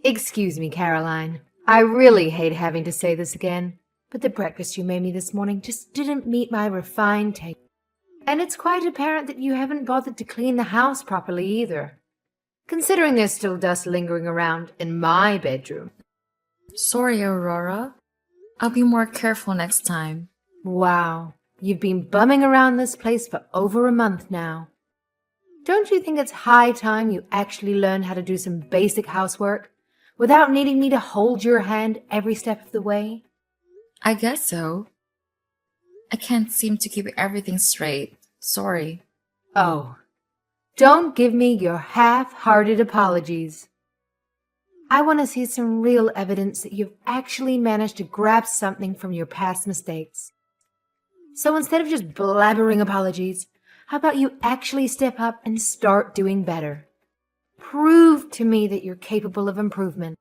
Excuse me, Caroline. I really hate having to say this again, but the breakfast you made me this morning just didn't meet my refined taste. And it's quite apparent that you haven't bothered to clean the house properly either, considering there's still dust lingering around in my bedroom. Sorry, Aurora. I'll be more careful next time. Wow, you've been bumming around this place for over a month now. Don't you think it's high time you actually learn how to do some basic housework without needing me to hold your hand every step of the way? I guess so. I can't seem to keep everything straight. Sorry. Oh, don't give me your half-hearted apologies. I want to see some real evidence that you've actually managed to grab something from your past mistakes. So instead of just blabbering apologies, how about you actually step up and start doing better? Prove to me that you're capable of improvement.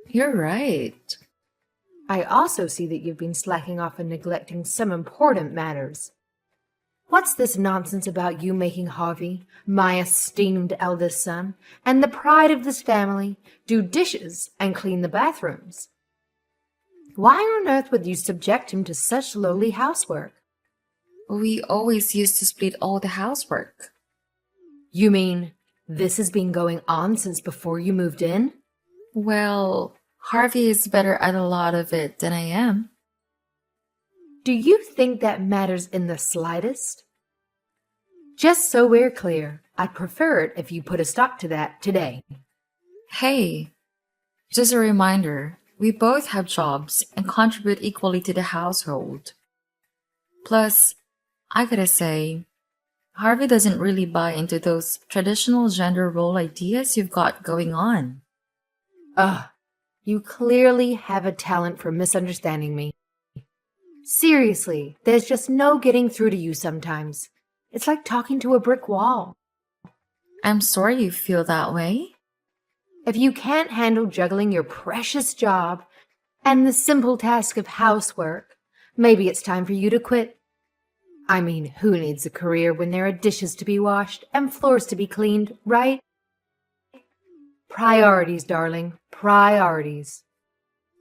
You're right. I also see that you've been slacking off and neglecting some important matters. What's this nonsense about you making Harvey, my esteemed eldest son, and the pride of this family, do dishes and clean the bathrooms? Why on earth would you subject him to such lowly housework? We always used to split all the housework. You mean this has been going on since before you moved in? Well, Harvey is better at a lot of it than I am. Do you think that matters in the slightest? Just so we're clear, I'd prefer it if you put a stop to that today. Hey, just a reminder, we both have jobs and contribute equally to the household. Plus, I gotta say, Harvey doesn't really buy into those traditional gender role ideas you've got going on. Ugh, you clearly have a talent for misunderstanding me. Seriously, there's just no getting through to you sometimes. It's like talking to a brick wall. I'm sorry you feel that way. If you can't handle juggling your precious job and the simple task of housework, maybe it's time for you to quit. I mean, who needs a career when there are dishes to be washed and floors to be cleaned, right? Priorities, darling, priorities.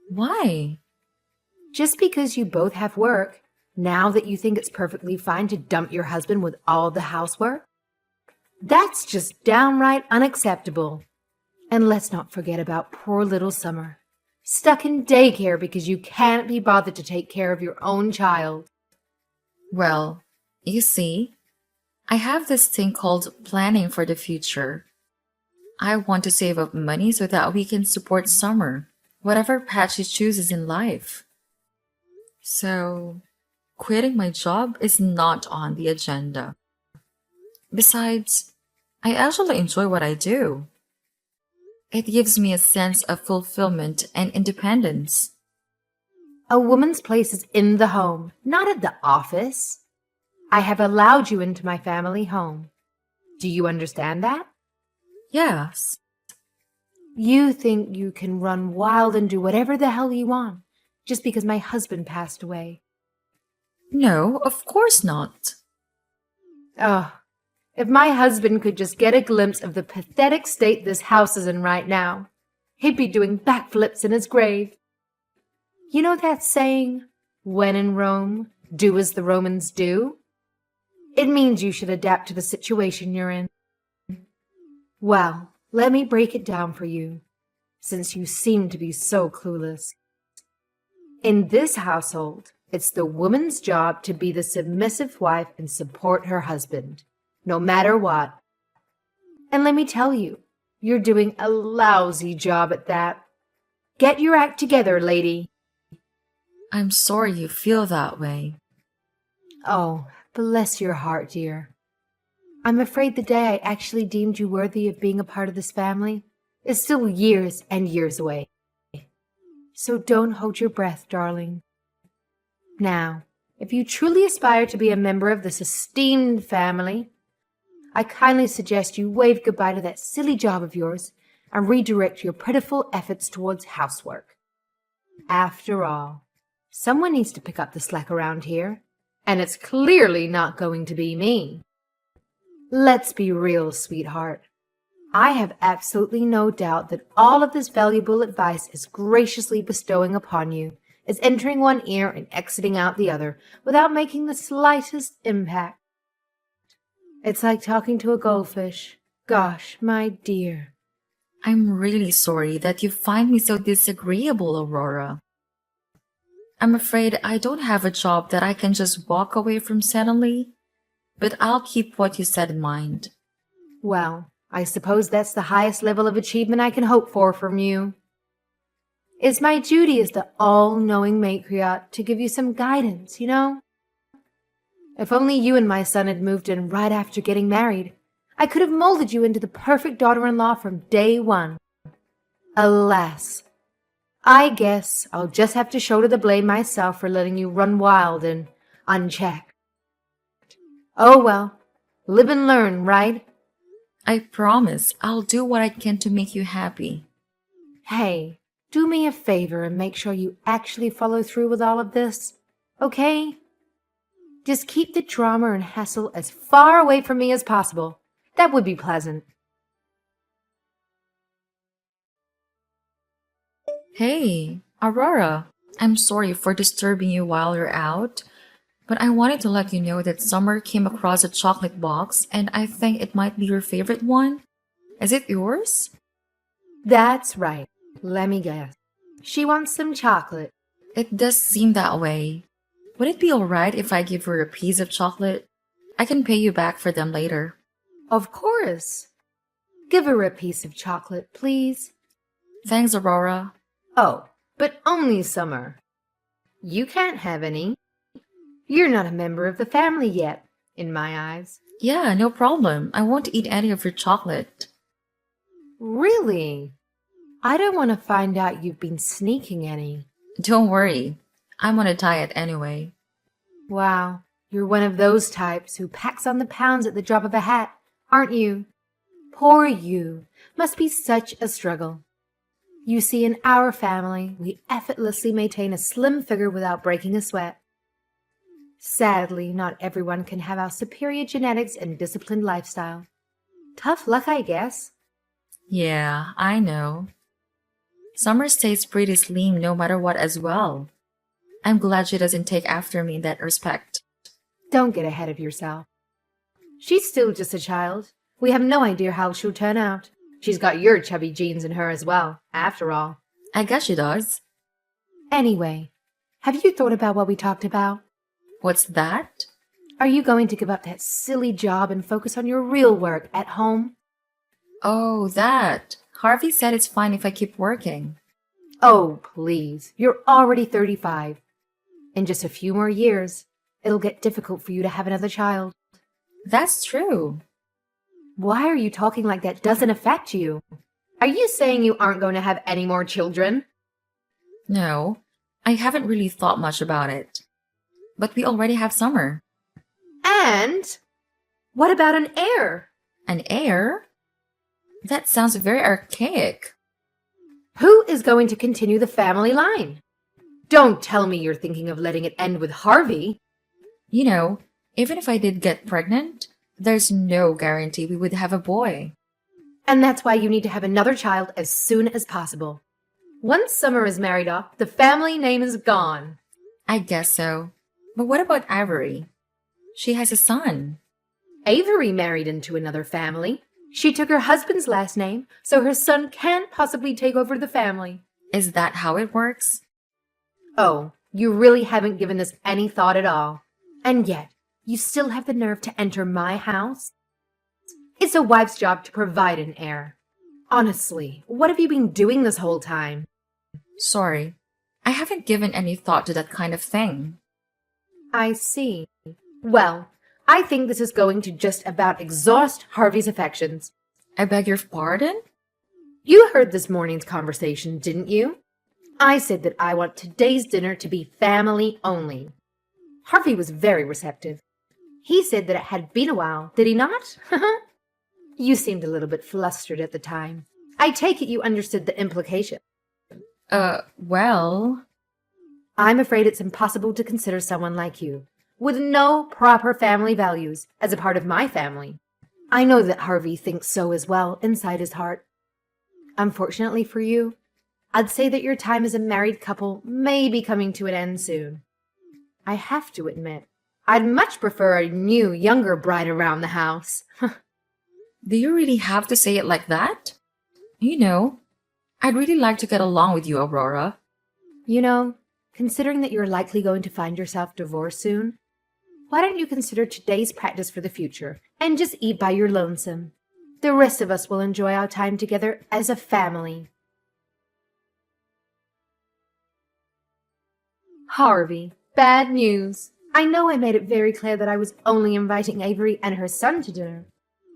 Why? Just because you both have work, now that you think it's perfectly fine to dump your husband with all the housework? That's just downright unacceptable. And let's not forget about poor little Summer, stuck in daycare because you can't be bothered to take care of your own child. Well, you see, I have this thing called planning for the future. I want to save up money so that we can support Summer, whatever path she chooses in life. So, quitting my job is not on the agenda. Besides, I actually enjoy what I do. It gives me a sense of fulfillment and independence. A woman's place is in the home, not at the office. I have allowed you into my family home. Do you understand that? Yes, You think you can run wild and do whatever the hell you want just because my husband passed away. no, of course not. Oh, if my husband could just get a glimpse of the pathetic state this house is in right now, he'd be doing backflips in his grave. You know that saying, when in Rome, do as the Romans do? It means you should adapt to the situation you're in. Well, let me break it down for you, since you seem to be so clueless. In this household, it's the woman's job to be the submissive wife and support her husband, no matter what. And let me tell you, you're doing a lousy job at that. Get your act together, lady. I'm sorry you feel that way. Oh, bless your heart, dear. I'm afraid the day I actually deemed you worthy of being a part of this family is still years and years away. So don't hold your breath, darling. Now, if you truly aspire to be a member of this esteemed family, I kindly suggest you wave goodbye to that silly job of yours and redirect your pitiful efforts towards housework. After all, someone needs to pick up the slack around here, and it's clearly not going to be me. Let's be real, sweetheart. I have absolutely no doubt that all of this valuable advice is graciously bestowing upon you is entering one ear and exiting out the other without making the slightest impact. It's like talking to a goldfish. Gosh, my dear. I'm really sorry that you find me so disagreeable, Aurora. I'm afraid I don't have a job that I can just walk away from suddenly, but I'll keep what you said in mind. Well, I suppose that's the highest level of achievement I can hope for from you. It's my duty as the all-knowing matriarch to give you some guidance, you know? If only you and my son had moved in right after getting married, I could have molded you into the perfect daughter-in-law from day one. Alas, I guess I'll just have to shoulder the blame myself for letting you run wild and unchecked. Oh well, live and learn, right? I promise I'll do what I can to make you happy. Hey, do me a favor and make sure you actually follow through with all of this, okay? Just keep the drama and hassle as far away from me as possible. That would be pleasant. Hey, Aurora, I'm sorry for disturbing you while you're out, but I wanted to let you know that Summer came across a chocolate box and I think it might be your favorite one. Is it yours? That's right. Let me guess. She wants some chocolate. It does seem that way. Would it be alright if I give her a piece of chocolate? I can pay you back for them later. Of course. Give her a piece of chocolate, please. Thanks, Aurora. Oh, but only Summer. You can't have any. You're not a member of the family yet, in my eyes. Yeah, no problem. I won't eat any of your chocolate. Really? I don't want to find out you've been sneaking any. Don't worry. I'm on a diet anyway. Wow, you're one of those types who packs on the pounds at the drop of a hat, aren't you? Poor you. Must be such a struggle. You see, in our family, we effortlessly maintain a slim figure without breaking a sweat. Sadly, not everyone can have our superior genetics and disciplined lifestyle. Tough luck, I guess. Yeah, I know. Summer stays pretty slim no matter what as well. I'm glad she doesn't take after me in that respect. Don't get ahead of yourself. She's still just a child. We have no idea how she'll turn out. She's got your chubby genes in her as well, after all. I guess she does. Anyway, have you thought about what we talked about? What's that? Are you going to give up that silly job and focus on your real work at home? Oh, that. Harvey said it's fine if I keep working. Oh, please. You're already 35. In just a few more years, it'll get difficult for you to have another child. That's true. Why are you talking like that doesn't affect you? Are you saying you aren't going to have any more children? No, I haven't really thought much about it. But we already have Summer. And what about an heir? An heir? That sounds very archaic. Who is going to continue the family line? Don't tell me you're thinking of letting it end with Harvey. You know, even if I did get pregnant, there's no guarantee we would have a boy. And that's why you need to have another child as soon as possible. Once Summer is married off, the family name is gone. I guess so. But what about Avery? She has a son. Avery married into another family. She took her husband's last name, so her son can't possibly take over the family. Is that how it works? Oh, you really haven't given this any thought at all. And yet, you still have the nerve to enter my house? It's a wife's job to provide an heir. Honestly, what have you been doing this whole time? Sorry, I haven't given any thought to that kind of thing. I see. Well, I think this is going to just about exhaust Harvey's affections. I beg your pardon? You heard this morning's conversation, didn't you? I said that I want today's dinner to be family only. Harvey was very receptive. He said that it had been a while, did he not? You seemed a little bit flustered at the time. I take it you understood the implication. Well... I'm afraid it's impossible to consider someone like you, with no proper family values, as a part of my family. I know that Harvey thinks so as well, inside his heart. Unfortunately for you, I'd say that your time as a married couple may be coming to an end soon. I have to admit, I'd much prefer a new, younger bride around the house. Do you really have to say it like that? You know, I'd really like to get along with you, Aurora. You know, considering that you're likely going to find yourself divorced soon, why don't you consider today's practice for the future and just eat by your lonesome? The rest of us will enjoy our time together as a family. Harvey, bad news. I know I made it very clear that I was only inviting Avery and her son to dinner,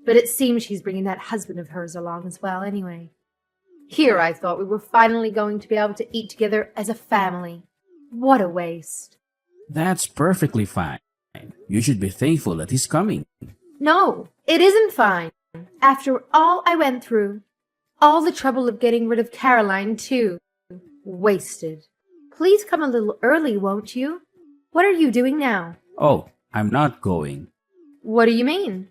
but it seems she's bringing that husband of hers along as well anyway. Here I thought we were finally going to be able to eat together as a family. What a waste. That's perfectly fine. You should be thankful that he's coming. No, it isn't fine. After all I went through, all the trouble of getting rid of Caroline, too. Wasted. Please come a little early, won't you? What are you doing now? Oh, I'm not going. What do you mean?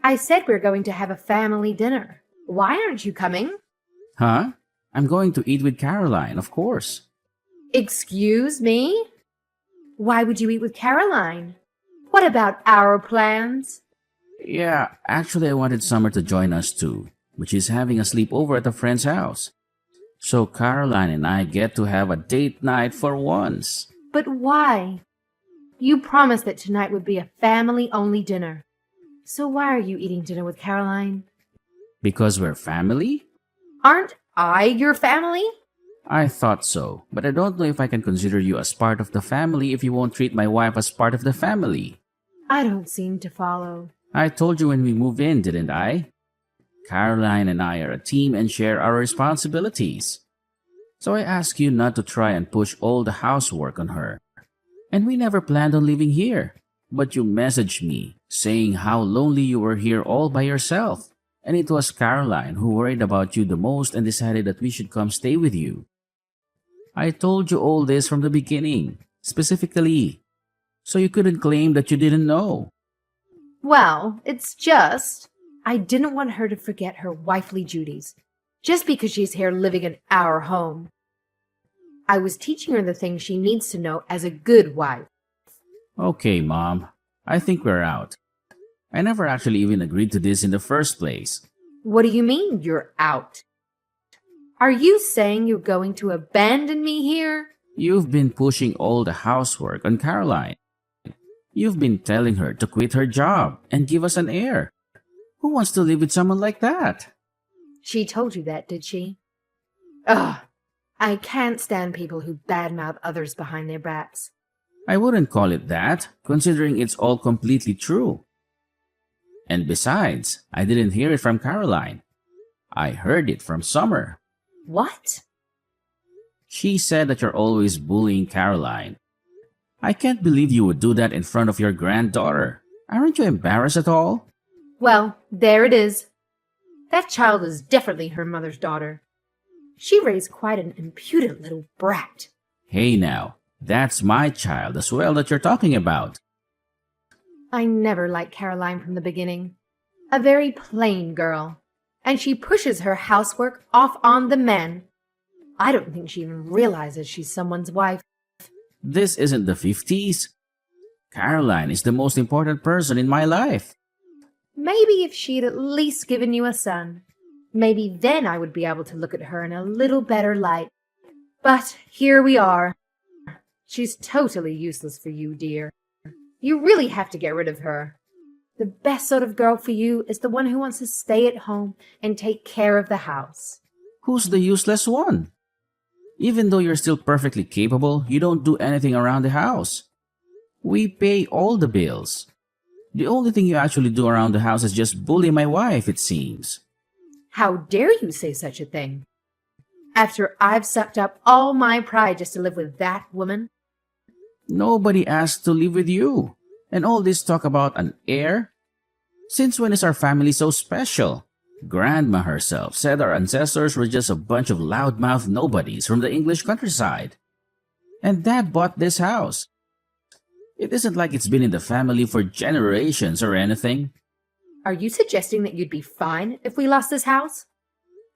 I said we're going to have a family dinner. Why aren't you coming? Huh? I'm going to eat with Caroline, of course. Excuse me? Why would you eat with Caroline? What about our plans? Yeah, actually, I wanted Summer to join us too, but she's having a sleepover at a friend's house. So Caroline and I get to have a date night for once. But why? You promised that tonight would be a family-only dinner. So why are you eating dinner with Caroline? Because we're family? Aren't I your family? I thought so, but I don't know if I can consider you as part of the family if you won't treat my wife as part of the family. I don't seem to follow. I told you when we moved in, didn't I? Caroline and I are a team and share our responsibilities. So I ask you not to try and push all the housework on her. And we never planned on living here. But you messaged me saying how lonely you were here all by yourself. And it was Caroline who worried about you the most and decided that we should come stay with you. I told you all this from the beginning, specifically, so you couldn't claim that you didn't know. Well, it's just, I didn't want her to forget her wifely duties, just because she's here living in our home. I was teaching her the things she needs to know as a good wife. Okay, Mom, I think we're out. I never actually even agreed to this in the first place. What do you mean you're out? Are you saying you're going to abandon me here? You've been pushing all the housework on Caroline. You've been telling her to quit her job and give us an heir. Who wants to live with someone like that? She told you that, did she? Ugh, I can't stand people who badmouth others behind their backs. I wouldn't call it that, considering it's all completely true. And besides, I didn't hear it from Caroline. I heard it from Summer. What? She said that you're always bullying Caroline. I can't believe you would do that in front of your granddaughter. Aren't you embarrassed at all? Well, there it is. That child is definitely her mother's daughter. She raised quite an impudent little brat. Hey now, that's my child as well that you're talking about. I never liked Caroline from the beginning. A very plain girl. And she pushes her housework off on the men. I don't think she even realizes she's someone's wife. This isn't the 50s. Caroline is the most important person in my life. Maybe if she'd at least given you a son, maybe then I would be able to look at her in a little better light. But here we are. She's totally useless for you, dear. You really have to get rid of her. The best sort of girl for you is the one who wants to stay at home and take care of the house. Who's the useless one? Even though you're still perfectly capable, you don't do anything around the house. We pay all the bills. The only thing you actually do around the house is just bully my wife, it seems. How dare you say such a thing? After I've sucked up all my pride just to live with that woman? Nobody asked to live with you. And all this talk about an heir? Since when is our family so special? Grandma herself said our ancestors were just a bunch of loudmouth nobodies from the English countryside. And Dad bought this house. It isn't like it's been in the family for generations or anything. Are you suggesting that you'd be fine if we lost this house?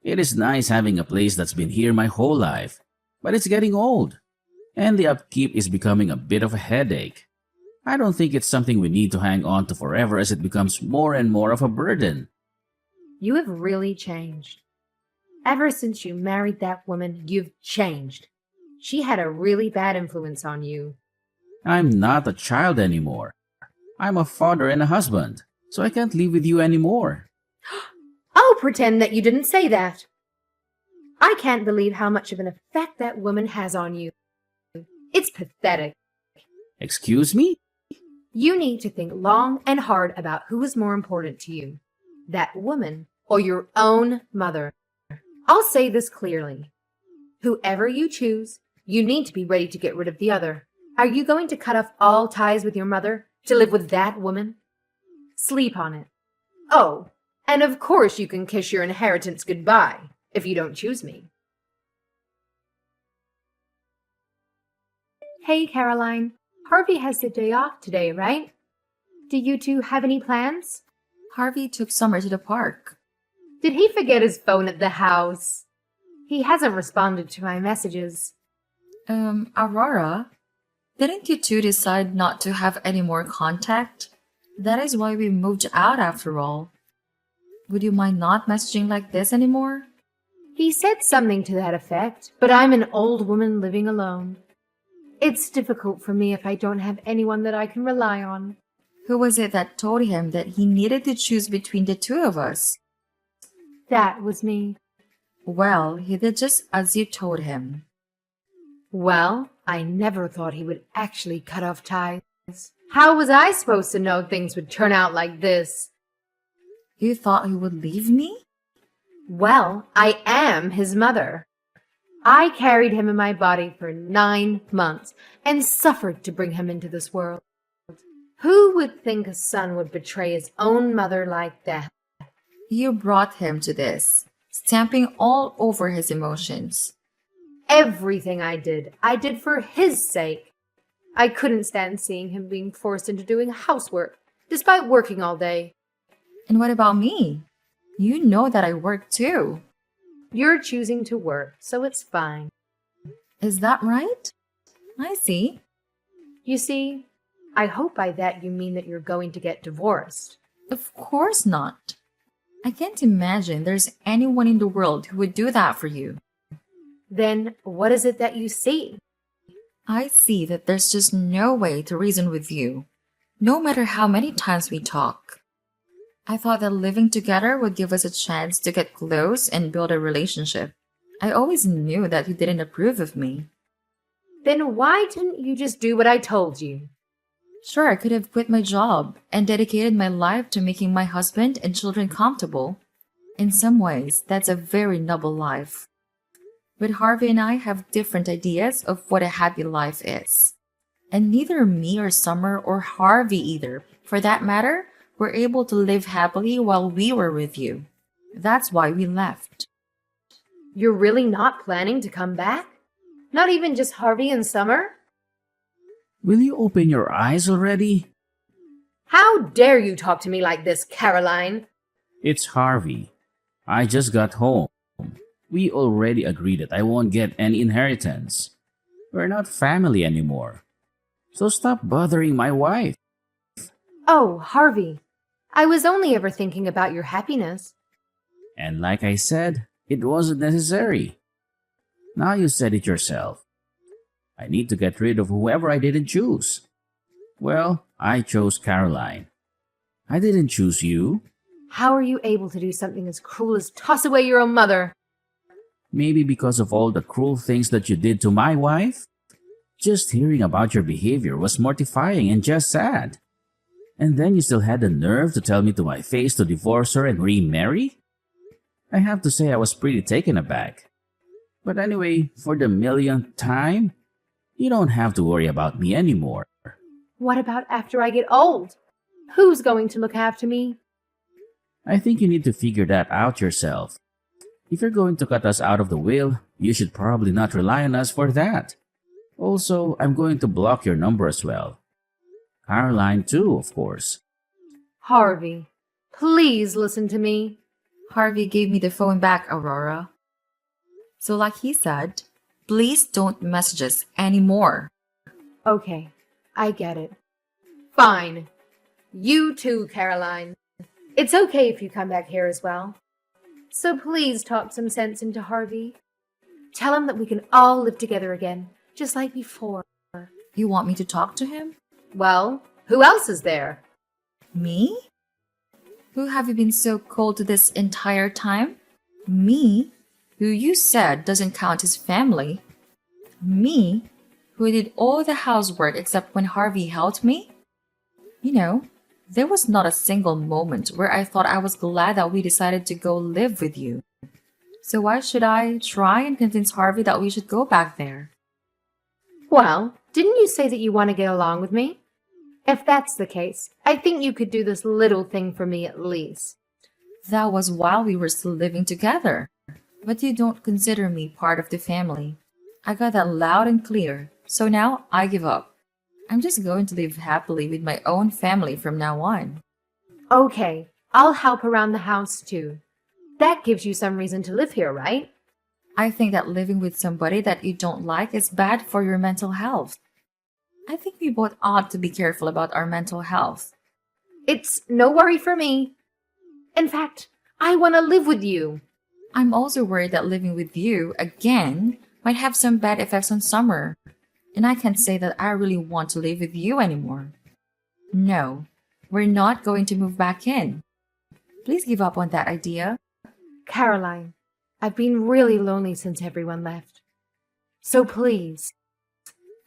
It is nice having a place that's been here my whole life, but it's getting old, and the upkeep is becoming a bit of a headache. I don't think it's something we need to hang on to forever as it becomes more and more of a burden. You have really changed. Ever since you married that woman, you've changed. She had a really bad influence on you. I'm not a child anymore. I'm a father and a husband, so I can't live with you anymore. I'll pretend that you didn't say that. I can't believe how much of an effect that woman has on you. It's pathetic. Excuse me? You need to think long and hard about who is more important to you, that woman or your own mother. I'll say this clearly. Whoever you choose, you need to be ready to get rid of the other. Are you going to cut off all ties with your mother to live with that woman? Sleep on it. Oh, and of course you can kiss your inheritance goodbye if you don't choose me. Hey, Caroline. Harvey has the day off today, right? Do you two have any plans? Harvey took Summer to the park. Did he forget his phone at the house? He hasn't responded to my messages. Aurora, didn't you two decide not to have any more contact? That is why we moved out after all. Would you mind not messaging like this anymore? He said something to that effect, but I'm an old woman living alone. It's difficult for me if I don't have anyone that I can rely on. Who was it that told him that he needed to choose between the two of us? That was me. Well, he did just as you told him. Well, I never thought he would actually cut off ties. How was I supposed to know things would turn out like this? You thought he would leave me? Well, I am his mother. I carried him in my body for 9 months and suffered to bring him into this world. Who would think a son would betray his own mother like that? You brought him to this, stamping all over his emotions. Everything I did for his sake. I couldn't stand seeing him being forced into doing housework, despite working all day. And what about me? You know that I work too. You're choosing to work, so it's fine. Is that right? I see. You see, I hope by that you mean that you're going to get divorced. Of course not. I can't imagine there's anyone in the world who would do that for you. Then what is it that you see? I see that there's just no way to reason with you, no matter how many times we talk. I thought that living together would give us a chance to get close and build a relationship. I always knew that you didn't approve of me. Then why didn't you just do what I told you? Sure, I could have quit my job and dedicated my life to making my husband and children comfortable. In some ways, that's a very noble life. But Harvey and I have different ideas of what a happy life is. And neither me or Summer or Harvey either, for that matter, were able to live happily while we were with you. That's why we left. You're really not planning to come back? Not even just Harvey and Summer? Will you open your eyes already? How dare you talk to me like this, Caroline? It's Harvey. I just got home. We already agreed that I won't get any inheritance. We're not family anymore. So stop bothering my wife. Oh, Harvey, I was only ever thinking about your happiness. And like I said, it wasn't necessary. Now you said it yourself. I need to get rid of whoever I didn't choose. Well, I chose Caroline. I didn't choose you. How are you able to do something as cruel as toss away your own mother? Maybe because of all the cruel things that you did to my wife? Just hearing about your behavior was mortifying and just sad. And then you still had the nerve to tell me to my face to divorce her and remarry? I have to say I was pretty taken aback. But anyway, for the millionth time, you don't have to worry about me anymore. What about after I get old? Who's going to look after me? I think you need to figure that out yourself. If you're going to cut us out of the will, you should probably not rely on us for that. Also, I'm going to block your number as well. Caroline too, of course. Harvey, Please listen to me. Harvey gave me the phone back, Aurora. So, like he said, please don't message us anymore. Okay, I get it. Fine. You too, Caroline. It's okay if you come back here as well. So please talk some sense into Harvey. Tell him that we can all live together again, just like before. You want me to talk to him? Well, who else is there? Me? Who have you been so cold to this entire time? Me, who you said doesn't count as family. Me, who did all the housework except when Harvey helped me. You know, there was not a single moment where I thought I was glad that we decided to go live with you. So why should I try and convince Harvey that we should go back there? Well, didn't you say that you want to get along with me? If that's the case, I think you could do this little thing for me at least. That was while we were still living together. But you don't consider me part of the family. I got that loud and clear, so now I give up. I'm just going to live happily with my own family from now on. Okay, I'll help around the house too. That gives you some reason to live here, right? I think that living with somebody that you don't like is bad for your mental health. I think we both ought to be careful about our mental health. It's no worry for me. In fact, I want to live with you. I'm also worried that living with you, again, might have some bad effects on Summer. And I can't say that I really want to live with you anymore. No, we're not going to move back in. Please give up on that idea. Caroline, I've been really lonely since everyone left. So please.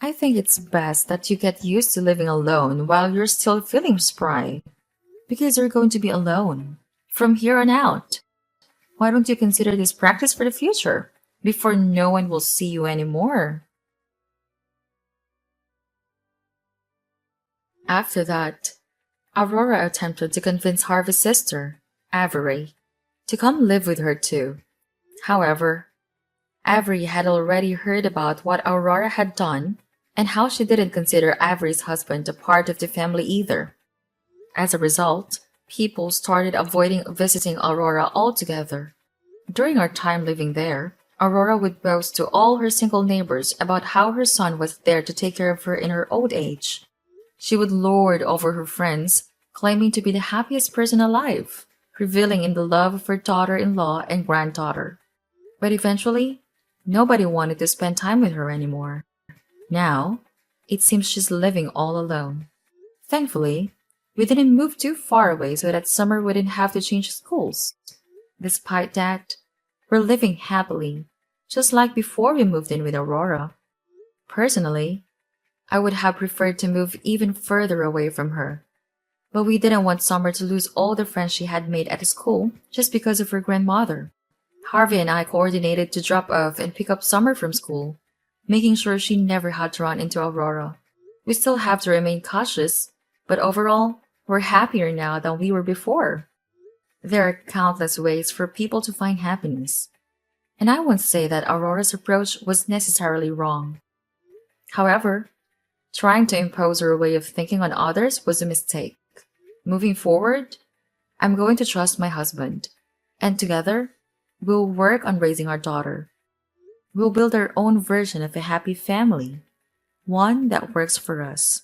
I think it's best that you get used to living alone while you're still feeling spry. Because you're going to be alone from here on out. Why don't you consider this practice for the future before no one will see you anymore? After that, Aurora attempted to convince Harvey's sister, Avery, to come live with her too. However, Avery had already heard about what Aurora had done and how she didn't consider Avery's husband a part of the family either. As a result, people started avoiding visiting Aurora altogether. During our time living there, Aurora would boast to all her single neighbors about how her son was there to take care of her in her old age. She would lord over her friends, claiming to be the happiest person alive, reveling in the love of her daughter-in-law and granddaughter. But eventually, nobody wanted to spend time with her anymore. Now, it seems she's living all alone. Thankfully, we didn't move too far away so that Summer wouldn't have to change schools. Despite that, we're living happily, just like before we moved in with Aurora. Personally, I would have preferred to move even further away from her. But we didn't want Summer to lose all the friends she had made at the school just because of her grandmother. Harvey and I coordinated to drop off and pick up Summer from school, making sure she never had to run into Aurora. We still have to remain cautious, but overall, we're happier now than we were before. There are countless ways for people to find happiness, and I won't say that Aurora's approach was necessarily wrong. However, trying to impose her way of thinking on others was a mistake. Moving forward, I'm going to trust my husband, and together, we'll work on raising our daughter. We'll build our own version of a happy family, one that works for us.